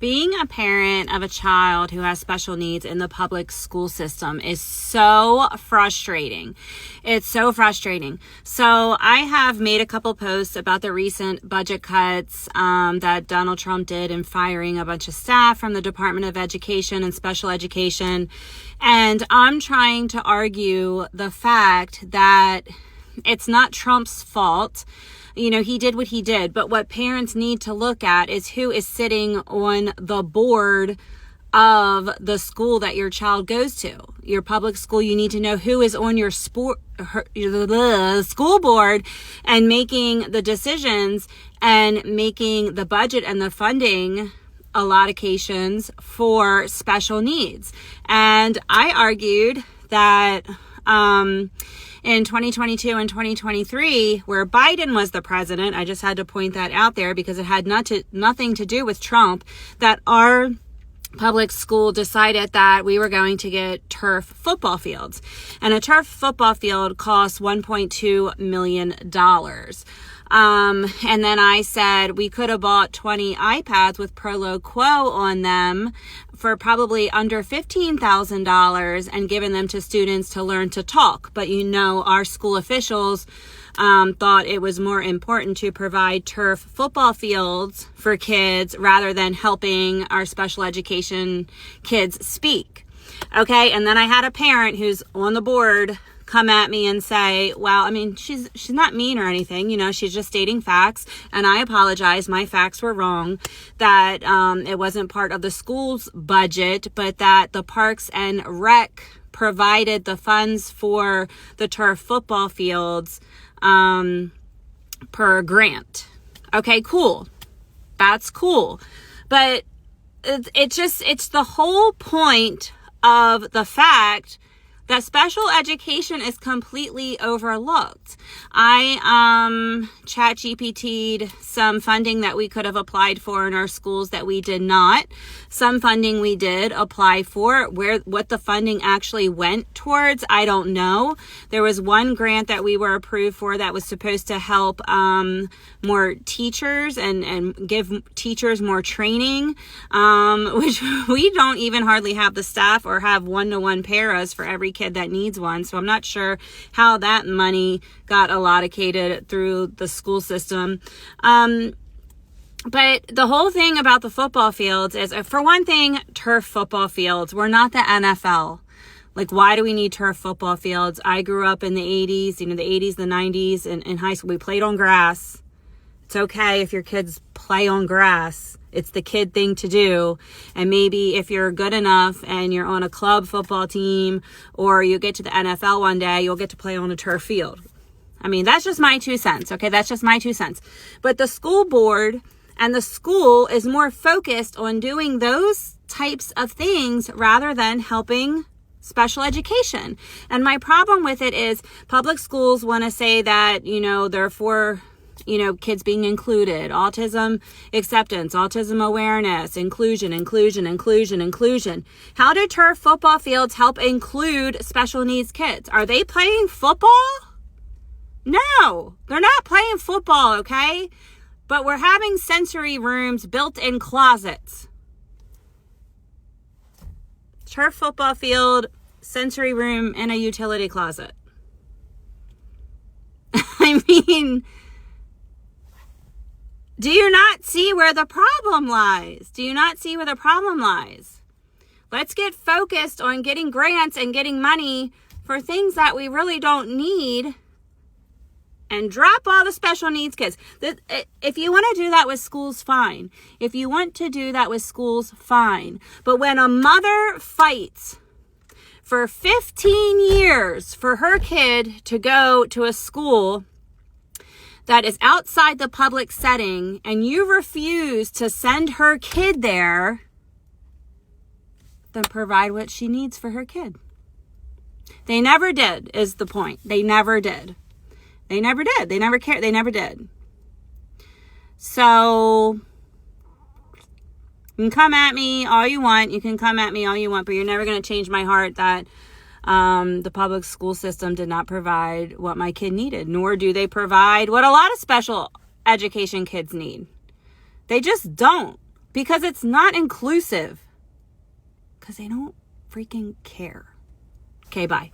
Being a parent of a child who has special needs in the public school system is so frustrating. It's so frustrating. So I have made a couple posts about the recent budget cuts that Donald Trump did in firing a bunch of staff from the Department of Education and Special Education. And I'm trying to argue the fact that it's not Trump's fault. You know, he did what he did, but what parents need to look at is who is sitting on the board of the school that your child goes to. Your public school, you need to know who is on your school board and making the decisions and making the budget and the funding allocations for special needs. And I argued that in 2022 and 2023, where Biden was the president, I just had to point that out there because it had nothing to do with Trump, that our public school decided that we were going to get turf football fields. And a turf football field costs $1.2 million. And then I said we could have bought 20 iPads with Prolo Quo on them for probably under $15,000 and given them to students to learn to talk. But you know, our school officials thought it was more important to provide turf football fields for kids rather than helping our special education kids speak. Okay, and then I had a parent who's on the board come at me and say, well, I mean, she's not mean or anything, you know, she's just stating facts, and I apologize, my facts were wrong, that it wasn't part of the school's budget, but that the Parks and Rec provided the funds for the turf football fields per grant. Okay, cool. That's cool. But it's the whole point of the fact that special education is completely overlooked. I ChatGPT'd some funding that we could have applied for in our schools that we did not. Some funding we did apply for. What the funding actually went towards, I don't know. There was one grant that we were approved for that was supposed to help more teachers and give teachers more training, which we don't even hardly have the staff or have one-to-one paras for every kid that needs one. So I'm not sure how that money got allocated through the school system. But the whole thing about the football fields is, for one thing, turf football fields. We're not the NFL. Like, why do we need turf football fields? I grew up in the 80s, the 80s, the 90s, and in high school, we played on grass. It's okay if your kids play on grass. It's the kid thing to do. And maybe if you're good enough and you're on a club football team or you get to the NFL one day, you'll get to play on a turf field. I mean, that's just my 2 cents. Okay, that's just my 2 cents. But the school board and the school is more focused on doing those types of things rather than helping special education. And my problem with it is public schools want to say that, they're for, kids being included, autism acceptance, autism awareness, inclusion. How do turf football fields help include special needs kids? Are they playing football? No, they're not playing football, okay? But we're having sensory rooms built in closets. Turf football field, sensory room, and a utility closet. I mean, do you not see where the problem lies? Let's get focused on getting grants and getting money for things that we really don't need and drop all the special needs kids. If you want to do that with schools, fine. But when a mother fights for 15 years for her kid to go to a school that is outside the public setting and you refuse to send her kid there, then provide what she needs for her kid. They never did, is the point. They never did. They never cared. They never did. So you can come at me all you want. But you're never going to change my heart that the public school system did not provide what my kid needed, nor do they provide what a lot of special education kids need. They just don't. Because it's not inclusive. Because they don't freaking care. Okay, bye.